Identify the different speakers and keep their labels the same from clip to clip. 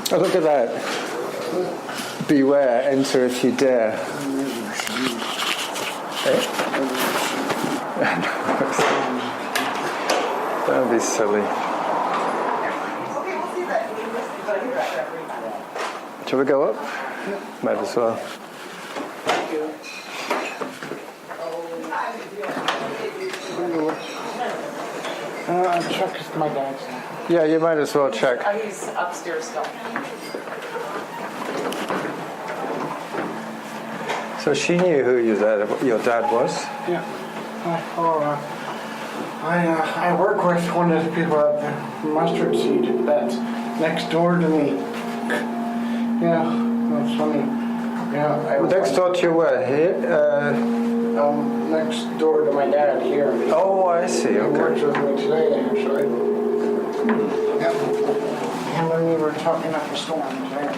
Speaker 1: Oh, look at that. Beware, enter if you dare. Don't be silly. Shall we go up? Might as well.
Speaker 2: Check my dad's.
Speaker 1: Yeah, you might as well check.
Speaker 3: He's upstairs still.
Speaker 1: So she knew who your dad was?
Speaker 2: Yeah. I work with one of the people at the mustard seed that's next door to me. Yeah, that's funny. Yeah.
Speaker 1: Next door to you where? Here?
Speaker 2: Next door to my dad here.
Speaker 1: Oh, I see.
Speaker 2: He
Speaker 1: Okay.
Speaker 2: works with me today, actually. Yeah. Him and me were talking up a storm today.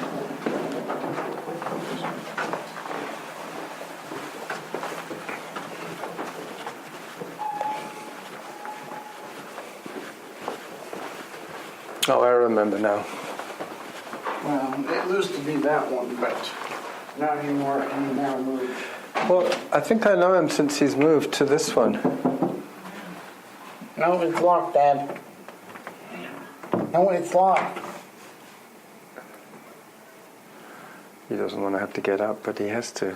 Speaker 1: Oh, I remember now.
Speaker 2: Well, it used to be that one, but not anymore. He now moved.
Speaker 1: Well, I think I know him since he's moved to this one.
Speaker 2: No, it's locked, Dad. No, it's locked.
Speaker 1: He doesn't want to have to get up, but he has to.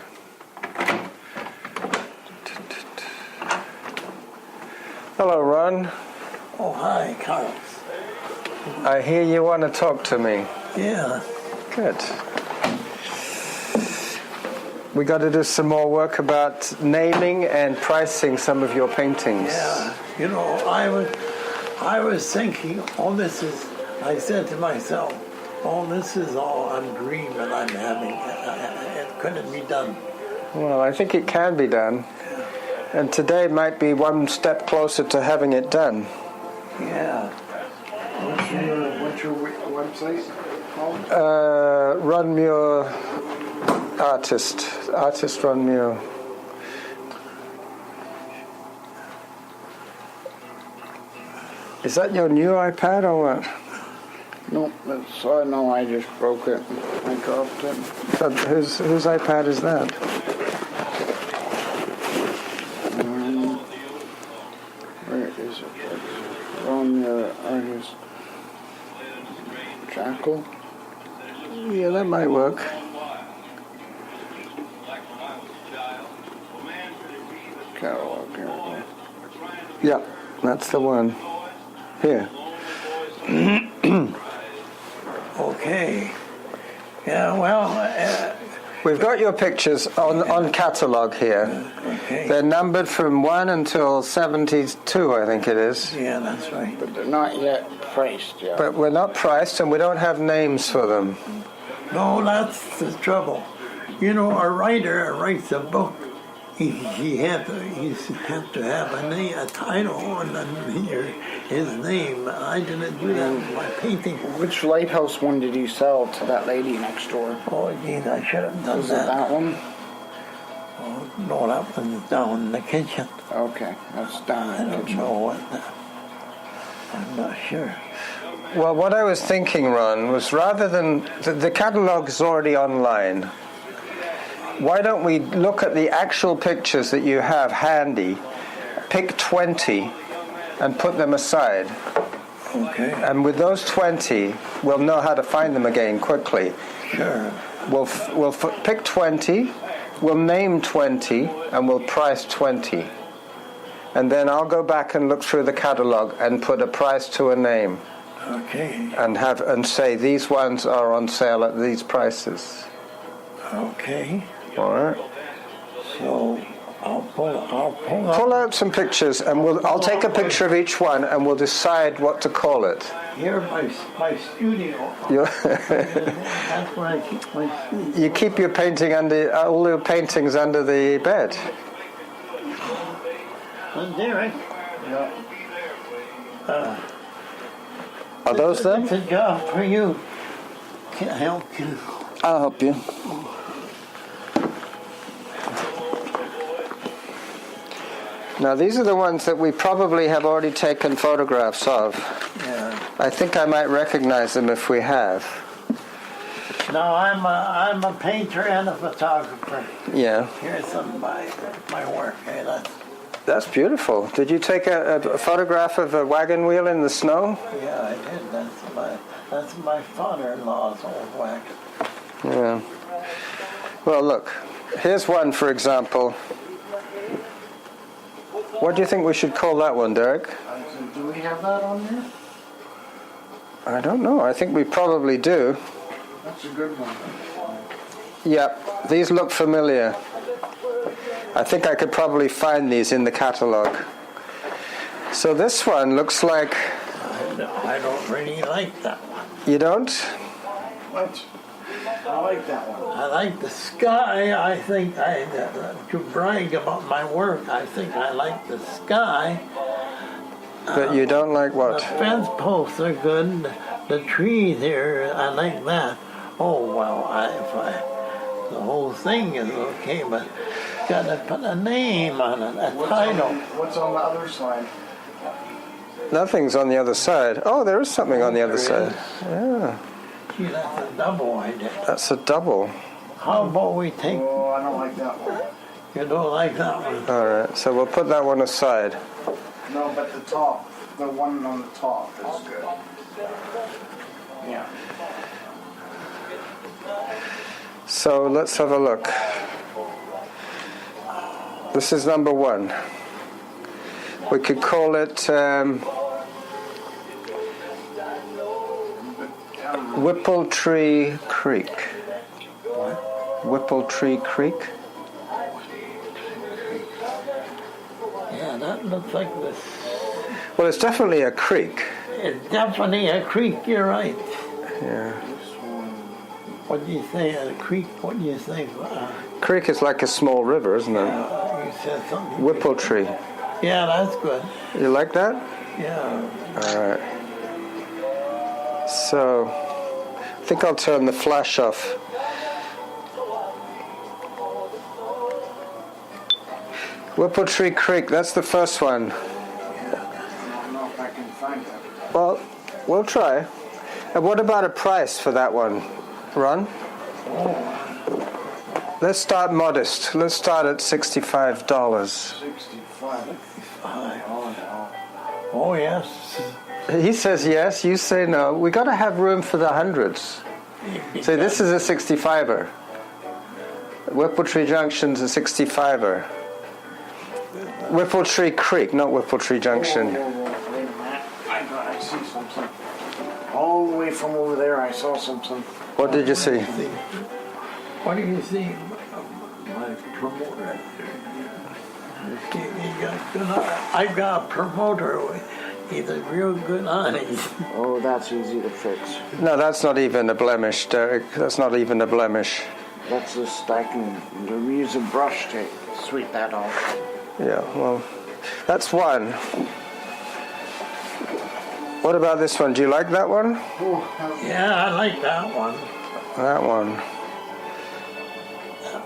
Speaker 1: Hello, Ron.
Speaker 4: Oh, hi, Carl.
Speaker 1: I hear you want to talk to me.
Speaker 4: Yeah.
Speaker 1: Good. We got to do some more work about naming and pricing some of your paintings.
Speaker 4: Yeah. You know, I was thinking, I said to myself, this is all a dream that I'm having. It couldn't be done.
Speaker 1: Well, I think it can be done. And today might be one step closer to having it done.
Speaker 4: Yeah.
Speaker 2: What's your website called?
Speaker 1: Ron Muir Artist Ron Muir. Is that your new iPad or what?
Speaker 2: No, no, I just broke it. I dropped it.
Speaker 1: So whose iPad is that?
Speaker 2: Where is it? On your artist. Jackal?
Speaker 1: Yeah, that might work.
Speaker 2: Catalog, here we go.
Speaker 1: Yeah, that's the one. Here.
Speaker 4: Okay. Yeah, well...
Speaker 1: We've got your pictures on catalogue here.
Speaker 4: Okay.
Speaker 1: They're numbered from 1 until 72, I think it is.
Speaker 4: Yeah, that's right.
Speaker 2: But they're not yet priced yet.
Speaker 1: But we're not priced and we don't have names for them.
Speaker 4: No, that's the trouble. You know, a writer writes a book. He has to have a title and then his name. I didn't do that with my painting.
Speaker 2: Which lighthouse one did you sell to that lady next door?
Speaker 4: Oh, geez, I should have done
Speaker 2: Was
Speaker 4: that.
Speaker 2: it that one?
Speaker 4: Oh, no, that one's down in the kitchen.
Speaker 2: Okay, that's down
Speaker 4: I
Speaker 2: in the
Speaker 4: don't
Speaker 2: kitchen.
Speaker 4: know what. I'm not sure.
Speaker 1: Well, what I was thinking, Ron, was rather than... The catalogue is already online. Why don't we look at the actual pictures that you have handy, pick 20, and put them aside.
Speaker 4: Okay.
Speaker 1: And with those 20, we'll know how to find them again quickly.
Speaker 4: Sure.
Speaker 1: We'll pick 20, we'll name 20, and we'll price 20. And then I'll go back and look through the catalogue and put a price to a name.
Speaker 4: Okay.
Speaker 1: And say these ones are on sale at these prices.
Speaker 4: Okay.
Speaker 1: All right.
Speaker 4: So I'll pull up.
Speaker 1: Pull out some pictures, and I'll take a picture of each one, and we'll decide what to call it.
Speaker 4: Here, my studio. That's where I keep my studio.
Speaker 1: You keep your painting all your paintings under the bed.
Speaker 4: And Derick.
Speaker 1: Are those them?
Speaker 4: It's a job for you. Can I help you?
Speaker 1: I'll help you. Now these are the ones that we probably have already taken photographs of.
Speaker 4: Yeah.
Speaker 1: I think I might recognize them if we have.
Speaker 4: No, I'm a painter and a photographer.
Speaker 1: Yeah.
Speaker 4: Here's some of my work. Hey,
Speaker 1: That's beautiful. Did you take a photograph of a wagon wheel in the snow?
Speaker 4: yeah, I did. That's my father-in-law's old wagon.
Speaker 1: Yeah. Well, look. Here's one, for example. What do you think we should call that one, Derick?
Speaker 2: Do we have that on here?
Speaker 1: I don't know. I think we probably do.
Speaker 2: That's a good one.
Speaker 1: Yep. These look familiar. I think I could probably find these in the catalog. So this one looks like...
Speaker 4: I don't really like that one.
Speaker 1: You don't?
Speaker 2: What? I like that one.
Speaker 4: I like the sky. I think to brag about my work, I think I like the sky.
Speaker 1: But you don't like
Speaker 4: The
Speaker 1: what?
Speaker 4: fence posts are good. The trees here, I like that. Oh, well, the whole thing is okay, but got to put a name on it, a title.
Speaker 2: What's on the other side?
Speaker 1: Nothing's on the other side. Oh, there is something on the other side. Yeah.
Speaker 4: Gee, that's a double I did.
Speaker 1: That's a double.
Speaker 4: How about we take...
Speaker 2: Oh, I don't like that one.
Speaker 4: You don't like that one?
Speaker 1: All right. So we'll put that one aside.
Speaker 2: No, but the top, the one on the top is good. Yeah.
Speaker 1: So let's have a look. This is number one. We could call it Whippletree Creek.
Speaker 4: What?
Speaker 1: Whippletree Creek?
Speaker 4: Yeah, that looks like this.
Speaker 1: Well, it's definitely a creek.
Speaker 4: It's definitely a creek, you're right.
Speaker 1: Yeah.
Speaker 4: What do you say, a creek? What do you think?
Speaker 1: Creek is like a small river, isn't it?
Speaker 4: You said something.
Speaker 1: Whippletree.
Speaker 4: Yeah, that's good.
Speaker 1: You like that?
Speaker 4: Yeah.
Speaker 1: All right. So, I think I'll turn the flash off. Whippletree Creek, that's the first one.
Speaker 2: I don't know if I can find that.
Speaker 1: Well, we'll try. And what about a price for that one, Ron? Let's start modest. Let's start at $65.
Speaker 2: 65.
Speaker 4: Oh, yes.
Speaker 1: He says yes, you say no. We got to have room for the hundreds. So this is a 65er. Whippletree Junction's a 65er. Whippletree Creek, not Whippletree Junction.
Speaker 2: Wait a minute. I see something. All the way from over there, I saw something.
Speaker 1: What did you see?
Speaker 4: What do you see? My promoter. I've got a promoter. He's a real good honey.
Speaker 2: Oh, that's easy to fix.
Speaker 1: No, that's not even a blemish, Derick. That's not even a blemish.
Speaker 2: That's just, I can use a brush to sweep that off.
Speaker 1: Yeah, well, that's one. What about this one? Do you like that one?
Speaker 4: Yeah, I like that one.
Speaker 1: That one.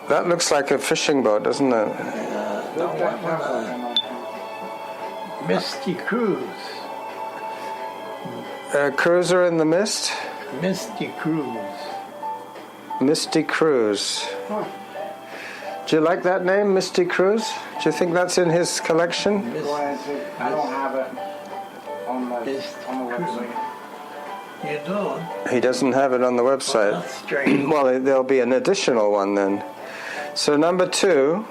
Speaker 1: That looks like a fishing boat, doesn't it?
Speaker 4: Misty Cruise.
Speaker 1: A cruiser in the mist?
Speaker 4: Misty Cruise.
Speaker 1: Misty Cruise. Do you like that name, Misty Cruise? Do you think that's in his collection?
Speaker 2: I don't have it on the website.
Speaker 4: You don't?
Speaker 1: He doesn't have it on the website.
Speaker 4: That's strange.
Speaker 1: Well, there'll be an additional one then. So number 2,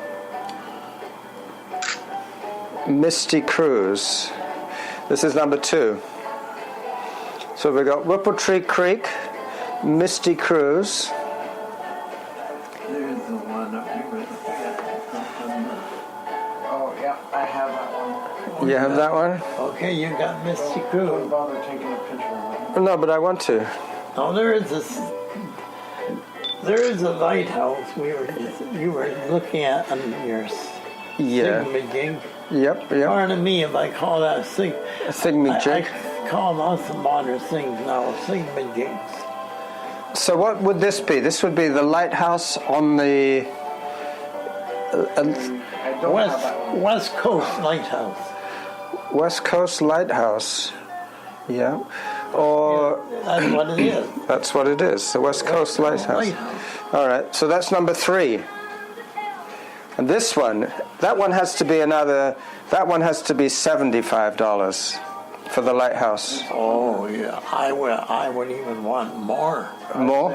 Speaker 1: Misty Cruise. This is number 2. So we've got Whippletree Creek, Misty Cruise.
Speaker 4: There's the one up here.
Speaker 2: Oh, yeah, I have that one.
Speaker 1: You have that one?
Speaker 4: Okay, you got Misty
Speaker 2: Don't
Speaker 4: Cruise.
Speaker 2: bother taking a picture of it.
Speaker 1: No, but I want to.
Speaker 4: No, there is a lighthouse you were looking at on your
Speaker 1: Yeah.
Speaker 4: thingamajig.
Speaker 1: Yep.
Speaker 4: Pardon me if I call that
Speaker 1: A thingamajig.
Speaker 4: I call those some modern things now, thingamajigs.
Speaker 1: So what would this be? This would be the lighthouse on the
Speaker 2: I don't have that one.
Speaker 4: West Coast Lighthouse.
Speaker 1: West Coast Lighthouse. Yeah. or
Speaker 4: That's what it is.
Speaker 1: that's what it is, the West Coast Lighthouse. All right, so that's number 3. And this one, that one has to be $75 for the lighthouse.
Speaker 4: Oh yeah, I would even want more.
Speaker 1: More?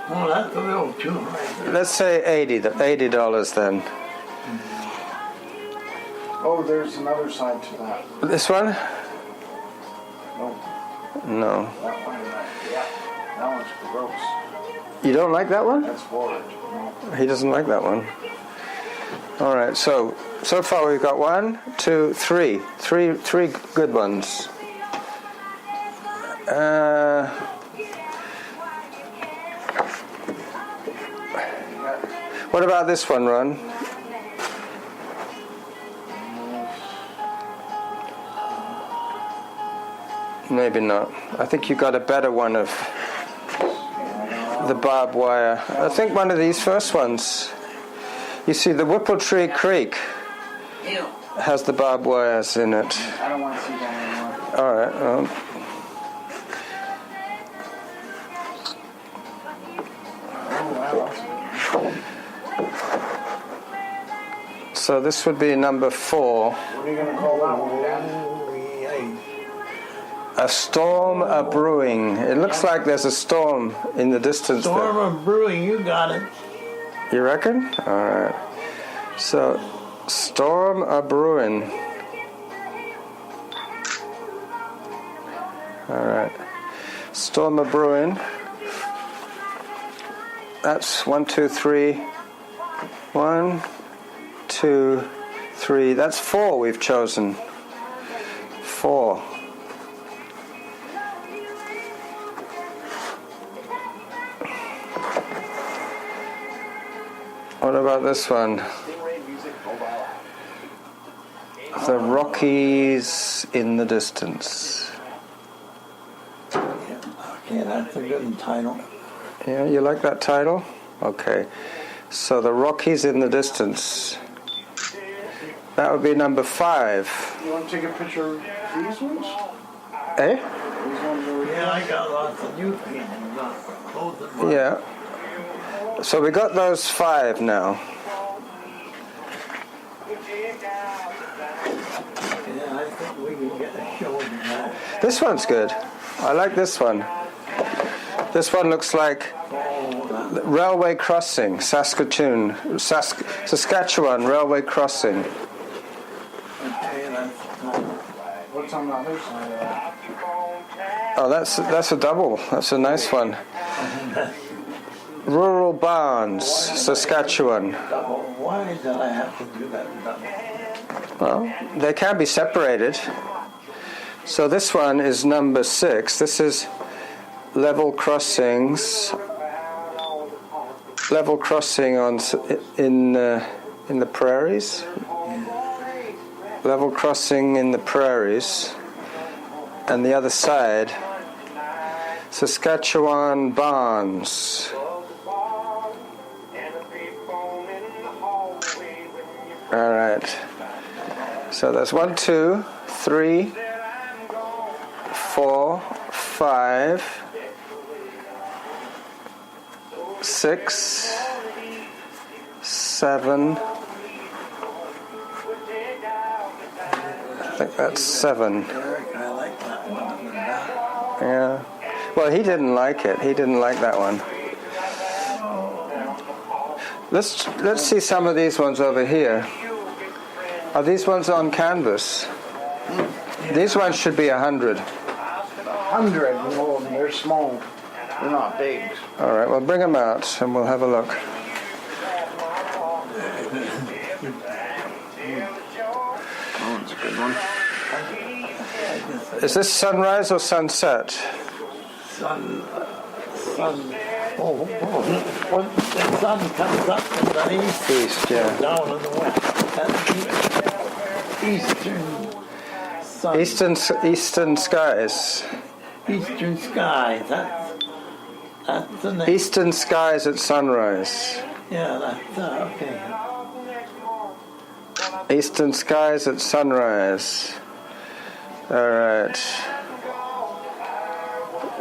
Speaker 4: Well, that's a little too high.
Speaker 1: Let's say $80 then.
Speaker 2: Oh, there's another side to that.
Speaker 1: This one?
Speaker 2: No,
Speaker 1: No.
Speaker 2: that one. That one's gross.
Speaker 1: You don't like that one?
Speaker 2: That's forward.
Speaker 1: He doesn't like that one. All right, so far we've got 1, 2, 3. Three good ones. What about this one, Ron? Maybe not. I think you got a better one of the barbed wire. I think one of these first ones. You see, the Whippletree Creek has the barbed wires in it.
Speaker 2: I don't want to see that anymore.
Speaker 1: All right. Well. So this would be number 4.
Speaker 2: What are you going to call that one, Dan?
Speaker 1: A storm a brewing. It looks like there's a storm in the distance
Speaker 4: Storm
Speaker 1: there.
Speaker 4: of Brewing, you got it.
Speaker 1: You reckon? All right. So, storm a brewing. All right. Storm a brewing. That's 1, 2, 3. 1, 2, 3. That's 4 we've chosen. 4. What about this one? The Rockies in the distance.
Speaker 4: Okay, that's a good title.
Speaker 1: Yeah, you like that title? Okay. So the Rockies in the distance. That would be number 5.
Speaker 2: You want to take a picture of these ones?
Speaker 1: Eh?
Speaker 2: These ones over here.
Speaker 4: Yeah, I got lots of new paintings on both of them.
Speaker 1: Yeah. So we got those 5 now.
Speaker 4: Yeah, I think we can get a show in that.
Speaker 1: This one's good. I like this one. This one looks like railway crossing, Saskatoon, Saskatchewan railway crossing.
Speaker 4: Okay,
Speaker 2: What's on the other side of that?
Speaker 1: Oh, that's a double. That's a nice one. Rural Barns, Saskatchewan.
Speaker 4: double. Why did I have to do that double?
Speaker 1: Well, they can be separated. So this one is number 6. This is level crossings. Level crossing in the prairies. Level crossing in the prairies. And the other side, Saskatchewan Barns. All right. So that's 1, 2, 3, 4, 5, 6, 7. I think that's 7.
Speaker 4: Derick, I like that one in the back.
Speaker 1: Yeah. Well, he didn't like it. He didn't like that one. Let's see some of these ones over here. Are these ones on canvas? These ones should be 100.
Speaker 2: 100. No, they're small. They're not big.
Speaker 1: All right, well, bring them out and we'll have a look.
Speaker 2: Oh, it's a good one.
Speaker 1: Is this sunrise or sunset?
Speaker 4: Sun. When the sun comes up in the east,
Speaker 1: East, yeah.
Speaker 4: down in the west. That's the eastern sun.
Speaker 1: Eastern skies.
Speaker 4: Eastern sky. That's the name.
Speaker 1: Eastern skies at sunrise.
Speaker 4: Yeah, that's okay.
Speaker 1: Eastern skies at sunrise. All right.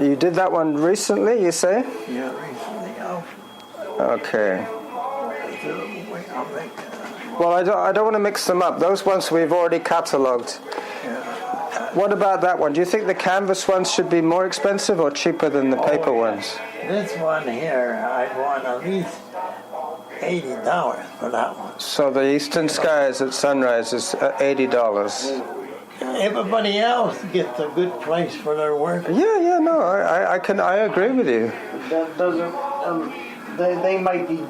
Speaker 1: You did that one recently, you say?
Speaker 4: Yeah, recently.
Speaker 1: Okay.
Speaker 4: I'll make
Speaker 1: Well, I don't want to mix them up. Those ones we've already catalogued. What about that one? Do you think the canvas ones should be more expensive or cheaper than the paper ones?
Speaker 4: This one here, I'd want at least $80 for that one.
Speaker 1: So the Eastern Skies at Sunrise is $80.
Speaker 4: Everybody else gets a good price for their work.
Speaker 1: Yeah, no, I agree with you.
Speaker 2: That doesn't, they might be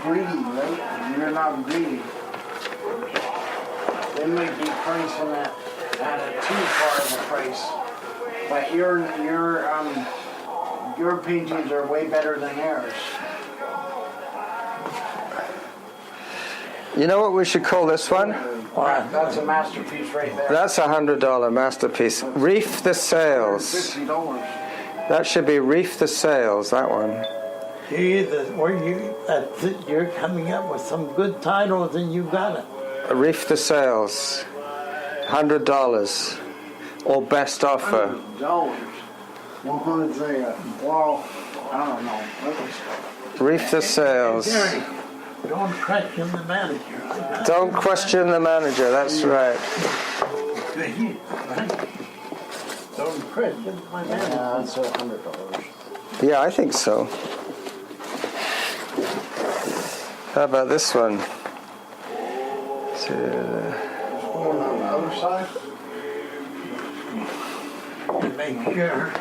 Speaker 2: greedy, right? You're not greedy. They might be pricing it at a too far of a price. But your paintings are way better than theirs.
Speaker 1: You know what we should call this one?
Speaker 2: That's a masterpiece right there.
Speaker 1: That's a $100 masterpiece. Reef the Sails.
Speaker 2: $50.
Speaker 1: That should be Reef the Sails, that one.
Speaker 4: You're coming up with some good titles and you got it.
Speaker 1: Reef the Sails. $100. Or best offer.
Speaker 2: $100. Well, I don't know.
Speaker 1: Reef the Sails.
Speaker 4: Derick, don't question the manager.
Speaker 1: Don't question the manager, that's right.
Speaker 4: Don't question my manager.
Speaker 2: That's $100.
Speaker 1: Yeah, I think so. How about this one?
Speaker 2: On the other side?
Speaker 4: To make sure.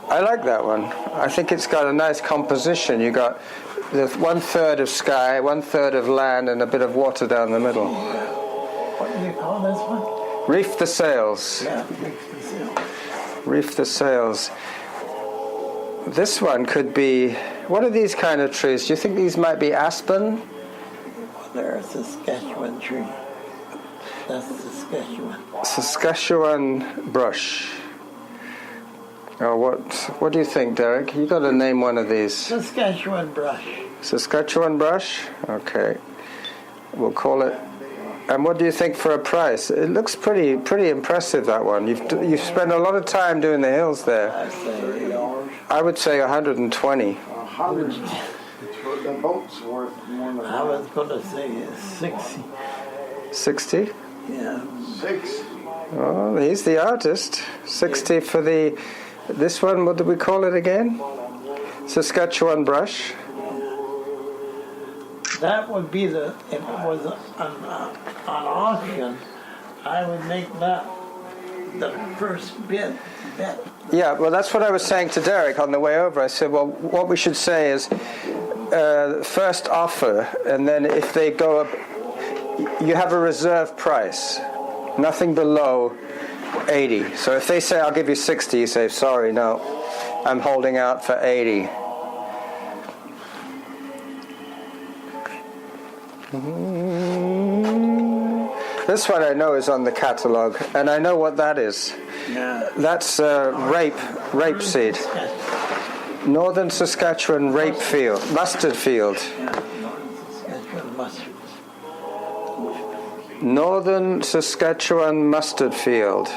Speaker 1: I like that one. I think it's got a nice composition. You got the 1/3 of sky, 1/3 of land, and a bit of water down the middle.
Speaker 4: What do you call this one?
Speaker 1: Reef the Sails.
Speaker 4: Yeah, Reef the Sails.
Speaker 1: Reef the Sails. This one could be, what are these kind of trees? Do you think these might be aspen?
Speaker 4: Well, they're a Saskatchewan tree. That's Saskatchewan.
Speaker 1: Saskatchewan brush. Oh, what do you think, Derick? You got to name one of these.
Speaker 4: Saskatchewan brush.
Speaker 1: Saskatchewan brush? Okay. We'll call it. And what do you think for a price? It looks pretty impressive, that one. You've spent a lot of time doing the hills there.
Speaker 4: I say
Speaker 1: I would say 120.
Speaker 2: 100. The boat's worth more than
Speaker 4: I was going to say 60.
Speaker 1: 60?
Speaker 4: Yeah.
Speaker 2: 6.
Speaker 1: Oh, he's the artist. 60 for this one, what do we call it again? Saskatchewan brush.
Speaker 4: That would be if it was an auction, I would make that the first bid.
Speaker 1: Yeah, well, that's what I was saying to Derick on the way over. I said, well, what we should say is first offer, and then if they go up, you have a reserve price, nothing below 80. So if they say, I'll give you 60, you say, sorry, no, I'm holding out for 80. This one I know is on the catalogue, and I know what that is.
Speaker 4: Yeah.
Speaker 1: That's rape seed. Northern Saskatchewan rape field, mustard field.
Speaker 4: Saskatchewan mustard.
Speaker 1: Northern Saskatchewan mustard field.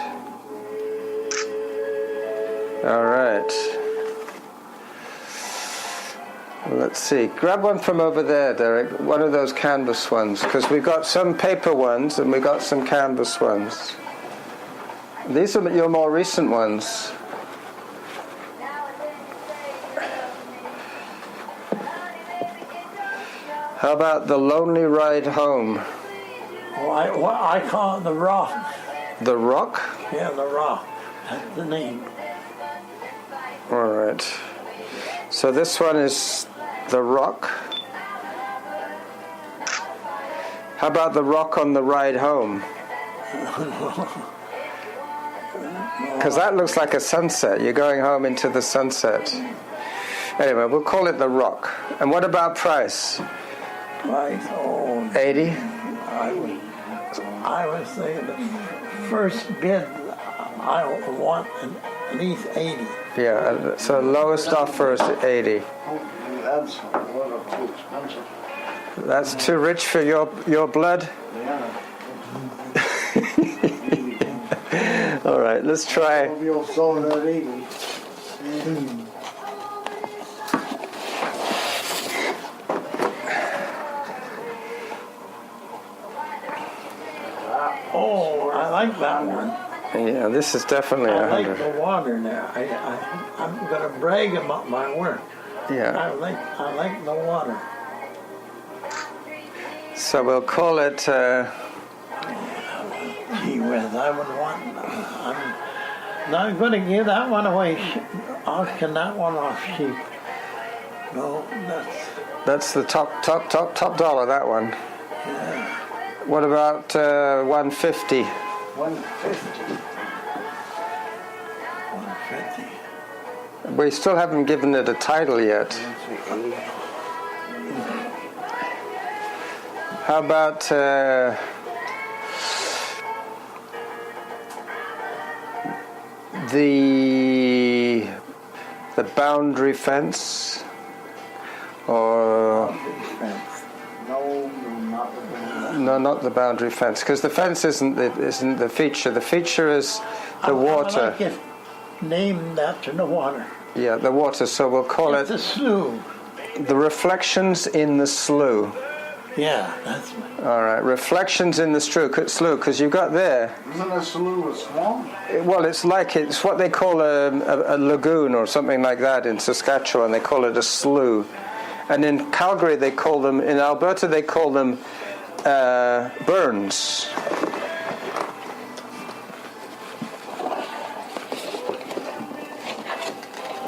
Speaker 1: All right. Let's see. Grab one from over there, Derick. One of those canvas ones, because we've got some paper ones and we've got some canvas ones. These are your more recent ones. How about The Lonely Ride Home?
Speaker 4: Well, I call it the Rock.
Speaker 1: The Rock?
Speaker 4: Yeah, the Rock. That's the name.
Speaker 1: All right. So this one is The Rock. How about The Rock on the Ride Home? Because that looks like a sunset. You're going home into the sunset. Anyway, we'll call it The Rock. And what about price?
Speaker 4: Price,
Speaker 1: 80?
Speaker 4: I would say the first bid, I want at least 80.
Speaker 1: Yeah, so lowest offer is 80.
Speaker 2: That's a little too expensive.
Speaker 1: That's too rich for your blood?
Speaker 2: Yeah.
Speaker 1: All right, let's try.
Speaker 2: You'll sell it at 80.
Speaker 4: Oh, I like that one.
Speaker 1: Yeah, this is definitely
Speaker 4: I like
Speaker 1: 100.
Speaker 4: the water there. I'm going to brag about my work.
Speaker 1: Yeah.
Speaker 4: I like the water.
Speaker 1: So we'll call it.
Speaker 4: Gee whiz, I would want. I'm not going to give that one away. Auction that one off cheap. No,
Speaker 1: That's the top dollar. That one.
Speaker 4: yeah.
Speaker 1: What about 150?
Speaker 2: 150.
Speaker 4: 150.
Speaker 1: We still haven't given it a title yet. How about the boundary fence, or no, not the boundary fence, because the fence isn't the feature. The feature is the water.
Speaker 4: I like it named after the water.
Speaker 1: Yeah, the water. So we'll call
Speaker 4: It's
Speaker 1: it
Speaker 4: a slough.
Speaker 1: the reflections in the slough.
Speaker 4: Yeah, that's.
Speaker 1: All right, reflections in the slough, because you've got there.
Speaker 2: Isn't a slough a swamp?
Speaker 1: Well, it's what they call a lagoon or something like that in Saskatchewan. They call it a slough, and in Calgary they call them. In Alberta they call them burns.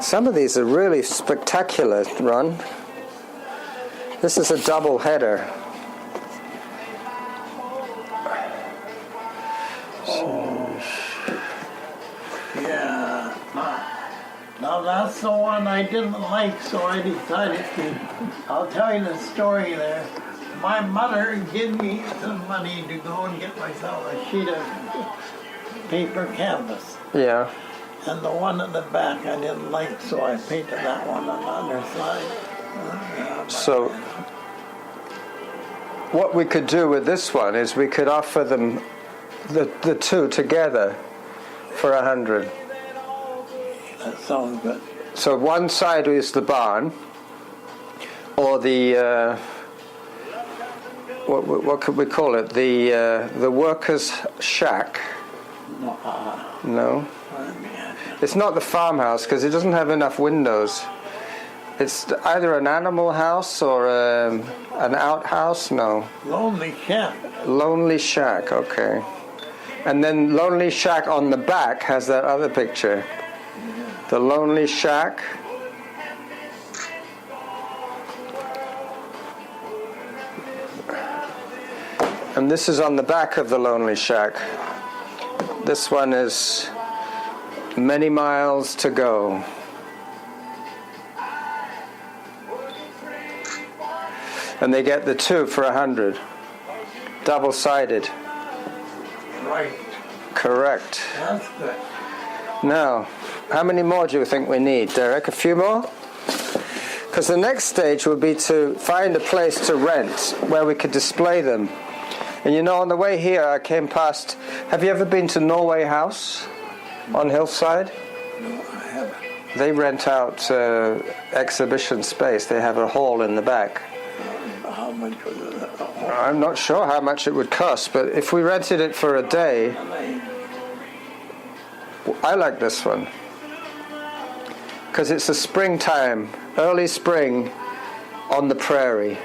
Speaker 1: Some of these are really spectacular, Ron. This is a double header.
Speaker 4: Yeah. Now that's the one I didn't like, so I decided to. I'll tell you the story there. My mother gave me some money to go and get myself a sheet of paper canvas.
Speaker 1: Yeah.
Speaker 4: And the one at the back I didn't like, so I painted that one on the other side.
Speaker 1: So what we could do with this one is we could offer them the two together for 100.
Speaker 4: That sounds good.
Speaker 1: So one side is the barn, or the what could we call it? The workers' shack. No, it's not the farmhouse because it doesn't have enough windows. It's either an animal house or an outhouse. No.
Speaker 4: Lonely shack.
Speaker 1: Lonely shack. Okay. And then Lonely Shack on the back has that other picture. The Lonely Shack. And this is on the back of the Lonely Shack. This one is Many Miles to Go. And they get the two for 100. Double-sided.
Speaker 4: Right.
Speaker 1: Correct.
Speaker 4: That's good.
Speaker 1: Now, how many more do you think we need, Derick? A few more? Because the next stage would be to find a place to rent where we could display them. And you know, on the way here, I came past... Have you ever been to Norway House on Hillside?
Speaker 4: No, I haven't.
Speaker 1: They rent out exhibition space. They have a hall in the back.
Speaker 4: How much was it?
Speaker 1: I'm not sure how much it would cost, but if we rented it for a day... I like this one. Because it's a springtime, early spring on the prairie.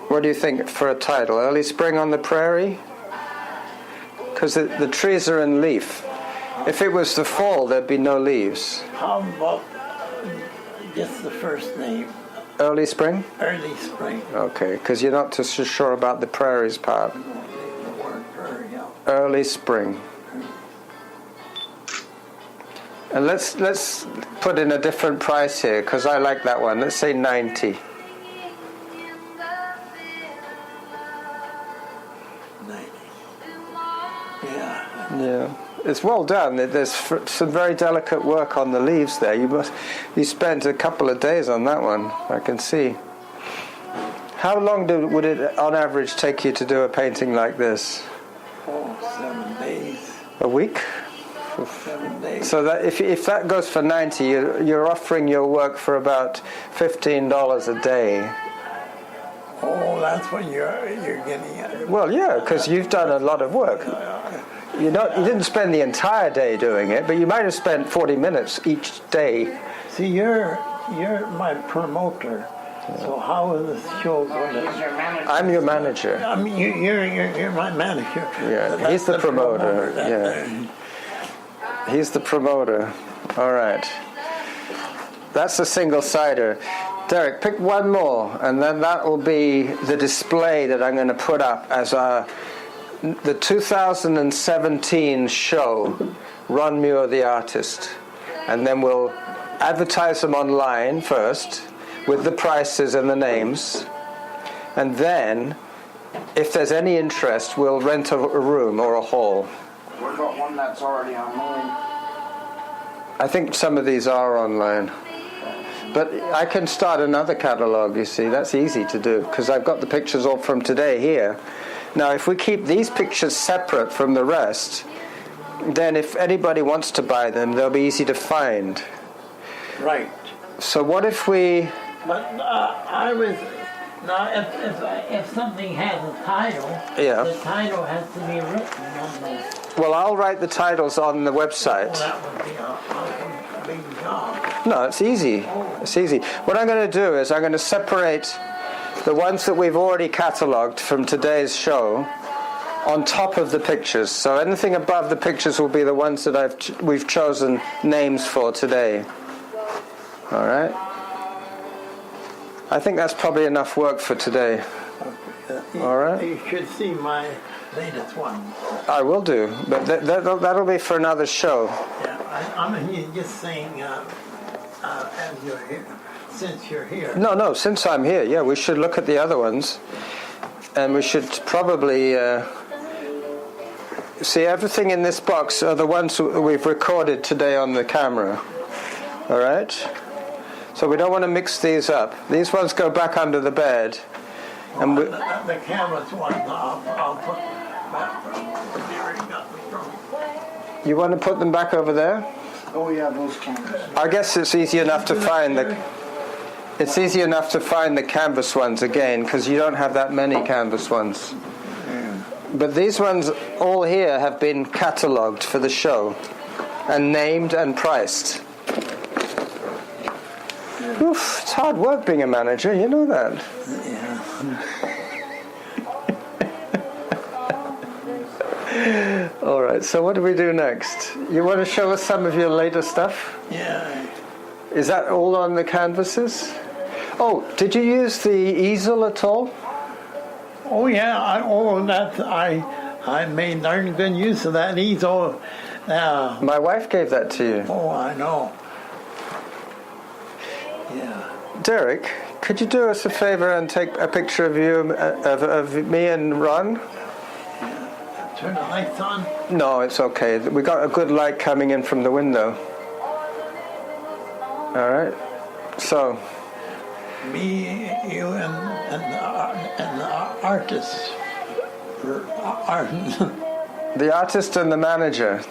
Speaker 1: What do you think for a title? Early Spring on the Prairie? Because the trees are in leaf. If it was the fall, there'd be no leaves.
Speaker 4: How about just the first name?
Speaker 1: Early Spring?
Speaker 4: Early spring.
Speaker 1: Okay, because you're not too sure about the prairies part.
Speaker 4: The word prairie, yeah.
Speaker 1: Early Spring. And let's put in a different price here, because I like that one. Let's say 90.
Speaker 4: 90. Yeah.
Speaker 1: Yeah, it's well done. There's some very delicate work on the leaves there. You spent a couple of days on that one, I can see. How long would it, on average, take you to do a painting like this?
Speaker 4: Oh, 7 days.
Speaker 1: A week?
Speaker 4: 7 days.
Speaker 1: So that if that goes for 90, you're offering your work for about $15 a day.
Speaker 4: Oh, that's what you're getting at.
Speaker 1: Well, yeah, because you've done a lot of work. You didn't spend the entire day doing it, but you might have spent 40 minutes each day.
Speaker 4: See, you're my promoter. So how is the show going to?
Speaker 1: I'm your manager.
Speaker 4: I mean, you're my manager.
Speaker 1: Yeah,
Speaker 4: That's
Speaker 1: he's the promoter. Yeah, he's the promoter. All right. That's a single-sider. Derick, pick one more, and then that will be the display that I'm going to put up as the 2017 show, Ron Muir the Artist. And then we'll advertise them online first, with the prices and the names. And then, if there's any interest, we'll rent a room or a hall.
Speaker 2: What about one that's already online?
Speaker 1: I think some of these are online. But I can start another catalogue, you see. That's easy to do, because I've got the pictures all from today here. Now, if we keep these pictures separate from the rest, then if anybody wants to buy them, they'll be easy to find.
Speaker 4: Right.
Speaker 1: So what if we...
Speaker 4: But I was now if something has a title,
Speaker 1: Yeah.
Speaker 4: the title has to be written on the.
Speaker 1: Well, I'll write the titles on the website.
Speaker 4: Well, that would be a big job.
Speaker 1: No, it's easy. It's easy. What I'm going to do is I'm going to separate the ones that we've already catalogued from today's show on top of the pictures. So anything above the pictures will be the ones that we've chosen names for today. All right? I think that's probably enough work for today. All right.
Speaker 4: You should see my latest one.
Speaker 1: I will do, but that'll be for another show.
Speaker 4: Yeah, I'm just saying, as you're here, since you're here.
Speaker 1: No, since I'm here, yeah, we should look at the other ones. And we should probably... see, everything in this box are the ones we've recorded today on the camera. All right? So we don't want to mix these up. These ones go back under the bed. And
Speaker 4: the canvas ones I'll put back from Derick got me from.
Speaker 1: you want to put them back over there?
Speaker 2: Oh yeah, those cameras.
Speaker 1: I guess it's easy enough to find the... It's easy enough to find the canvas ones again, because you don't have that many canvas ones. But these ones all here have been catalogued for the show and named and priced. Oof, it's hard work being a manager, you know that.
Speaker 4: Yeah.
Speaker 1: All right, so what do we do next? You want to show us some of your later stuff?
Speaker 4: Yeah.
Speaker 1: Is that all on the canvases? Oh, did you use the easel at all?
Speaker 4: Oh yeah. I made darn good use of that easel.
Speaker 1: My wife gave that to you.
Speaker 4: Oh, I know. Yeah.
Speaker 1: Derick, could you do us a favor and take a picture of you, of me and Ron?
Speaker 4: Turn the lights on.
Speaker 1: No, it's okay. We got a good light coming in from the window. All right. So.
Speaker 4: Me, you, and the artist.
Speaker 1: The artist and the manager.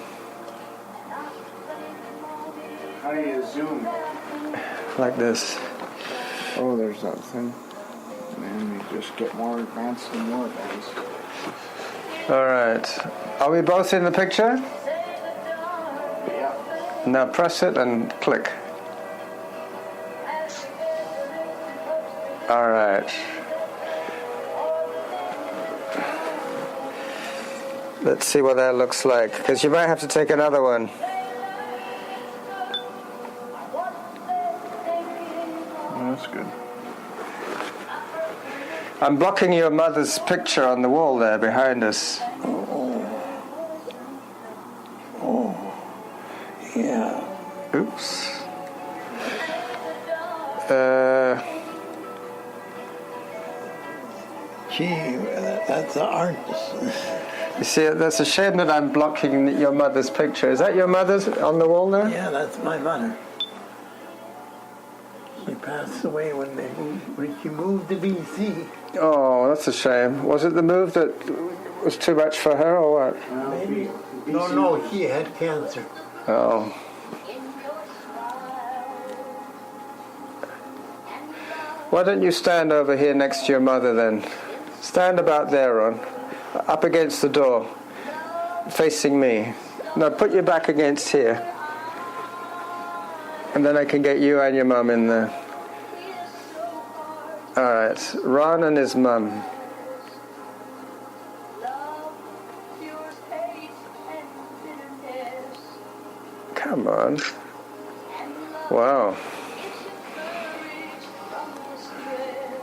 Speaker 2: How do you zoom?
Speaker 1: Like this.
Speaker 2: Oh, there's that thing. Man, you just get more advanced and more advanced.
Speaker 1: All right. Are we both in the picture?
Speaker 2: Yeah.
Speaker 1: Now press it and click. All right. Let's see what that looks like, because you might have to take another one.
Speaker 2: Oh, that's good.
Speaker 1: I'm blocking your mother's picture on the wall there behind us.
Speaker 4: Oh. Yeah.
Speaker 1: Oops.
Speaker 4: Gee, that's the artist.
Speaker 1: You see, that's a shame that I'm blocking your mother's picture. Is that your mother's on the wall there?
Speaker 4: Yeah, that's my mother. She passed away when she moved to BC.
Speaker 1: Oh, that's a shame. Was it the move that was too much for her, or what?
Speaker 4: Maybe. No, he had cancer.
Speaker 1: Oh. Why don't you stand over here next to your mother then? Stand about there, Ron. Up against the door. Facing me. No, put your back against here. And then I can get you and your mum in there. Alright, Ron and his mum. Come on. Wow.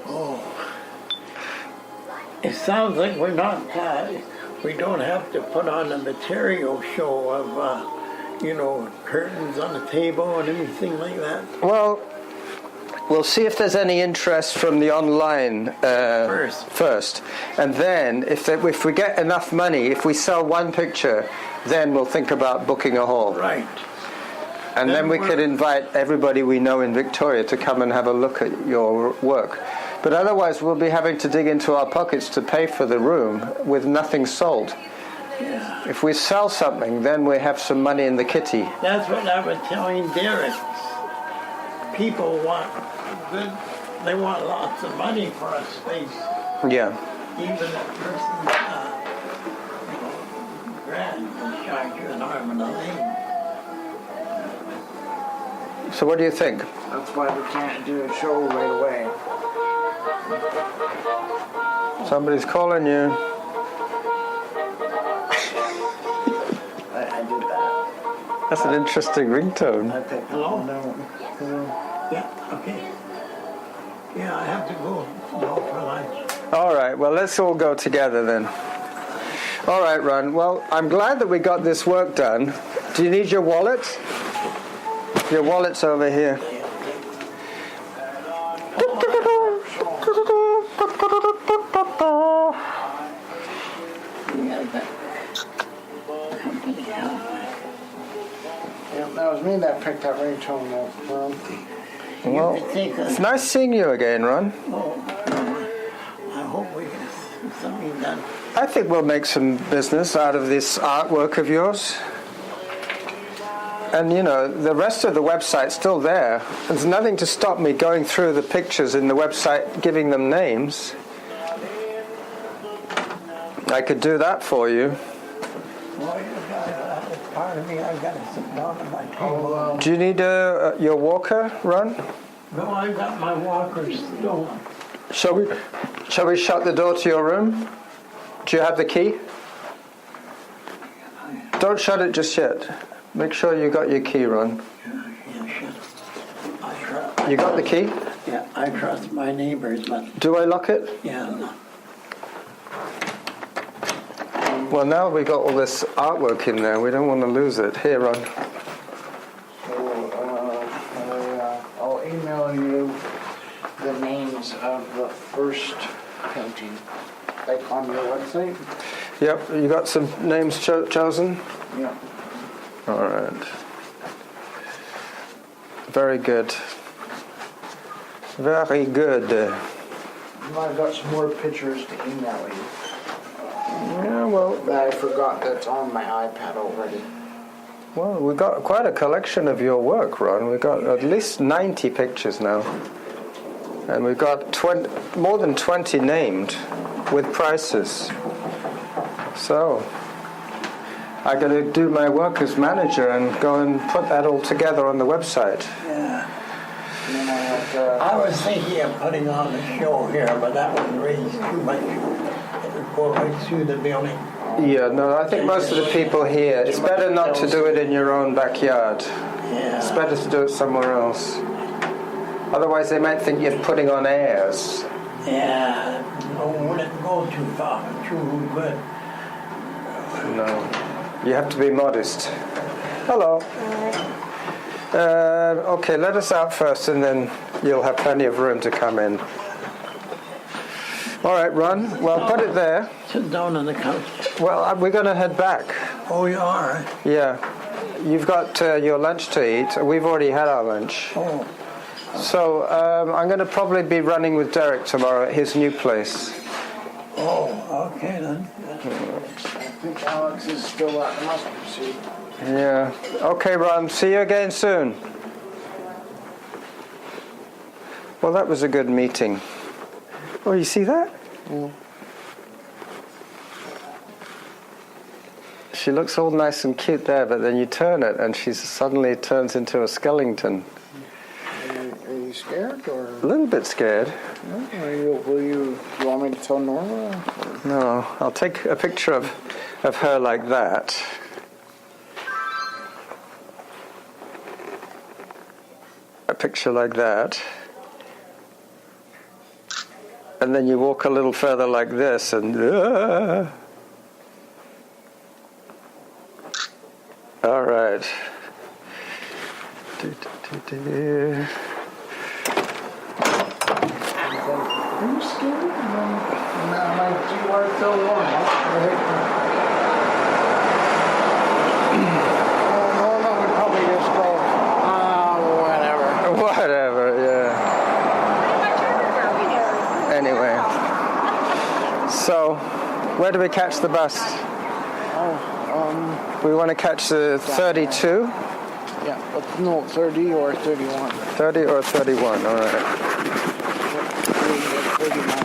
Speaker 4: Oh. It sounds like we're not, we don't have to put on a material show of, curtains on the table and anything like that.
Speaker 1: Well, we'll see if there's any interest from the online first. And then, if we get enough money, if we sell one picture, then we'll think about booking a hall.
Speaker 4: Right.
Speaker 1: And then we could invite everybody we know in Victoria to come and have a look at your work. But otherwise, we'll be having to dig into our pockets to pay for the room with nothing sold.
Speaker 4: Yeah.
Speaker 1: If we sell something, then we have some money in the kitty.
Speaker 4: That's what I was telling Derick. People they want lots of money for a space.
Speaker 1: Yeah.
Speaker 4: Even a person's grand can charge you an arm and a leg.
Speaker 1: So what do you think?
Speaker 2: That's why we can't do a show right away.
Speaker 1: Somebody's calling you.
Speaker 2: I did that.
Speaker 1: That's an interesting ringtone.
Speaker 2: I picked
Speaker 4: Hello?
Speaker 2: down.
Speaker 4: Yeah, okay. Yeah, I have to go for lunch.
Speaker 1: All right, well, let's all go together then. All right, Ron. Well, I'm glad that we got this work done. Do you need your wallet? Your wallet's over here.
Speaker 2: Yeah, that was me that picked that ringtone up.
Speaker 1: Well, it's nice seeing you again, Ron.
Speaker 4: I hope we get something done.
Speaker 1: I think we'll make some business out of this artwork of yours. And, the rest of the website's still there. There's nothing to stop me going through the pictures in the website, giving them names. I could do that for you.
Speaker 4: Well, part of me, I've got to sit down at my table.
Speaker 1: Do you need your walker, Ron?
Speaker 4: No, I've got my walker still.
Speaker 1: Shall we shut the door to your room? Do you have the key? Don't shut it just yet. Make sure you got your key, Ron.
Speaker 4: Yeah,
Speaker 1: You got the key?
Speaker 4: Yeah, I trust my neighbors, but
Speaker 1: Do I lock it?
Speaker 4: yeah.
Speaker 1: Well, now we got all this artwork in there. We don't want to lose it. Here, Ron.
Speaker 2: So I'll email you the names of the first painting, like on your website.
Speaker 1: Yep, you got some names chosen?
Speaker 2: Yeah.
Speaker 1: All right. Very good. Very good.
Speaker 2: I've got some more pictures to email you
Speaker 1: Yeah, well,
Speaker 2: that I forgot that's on my iPad already.
Speaker 1: we got quite a collection of your work, Ron. We've got at least 90 pictures now. And we've got more than 20 named with prices. So I got to do my work as manager and go and put that all together on the website.
Speaker 4: Yeah.
Speaker 2: And then I have to,
Speaker 4: I was thinking of putting on a show here, but that would raise too much. It would go right through the building.
Speaker 1: Yeah, no, I think most of the people here, it's better not to do it in your own backyard.
Speaker 4: Yeah.
Speaker 1: It's better to do it somewhere else. Otherwise they might think you're putting on airs.
Speaker 4: Yeah. No, wouldn't go too far, too good.
Speaker 1: No, you have to be modest. Hello. Okay, let us out first and then you'll have plenty of room to come in. All right, Ron, well, put it there.
Speaker 4: Sit down on the couch.
Speaker 1: Well, we're going to head back.
Speaker 4: Oh, you are?
Speaker 1: Yeah. You've got your lunch to eat. We've already had our lunch.
Speaker 4: Oh.
Speaker 1: So I'm going to probably be running with Derick tomorrow at his new place.
Speaker 4: Oh, okay then.
Speaker 2: I think Alex is still at the mustard seed.
Speaker 1: Yeah. Okay, Ron. See you again soon. Well, that was a good meeting. Oh, you see that?
Speaker 2: Yeah.
Speaker 1: She looks all nice and cute there, but then you turn it and she suddenly turns into a skeleton.
Speaker 2: Are you scared or?
Speaker 1: A little bit scared.
Speaker 2: Will you want me to tell Norma?
Speaker 1: No, I'll take a picture of her like that. A picture like that. And then you walk a little further like this and... All right.
Speaker 2: Are you scared? No, you are so warm. Norma would probably just go, whatever.
Speaker 1: Whatever, yeah. Anyway. So, where do we catch the bus? We want to catch the 32?
Speaker 2: Yeah, but no, 30 or 31.
Speaker 1: 30 or 31, all right.
Speaker 2: 39.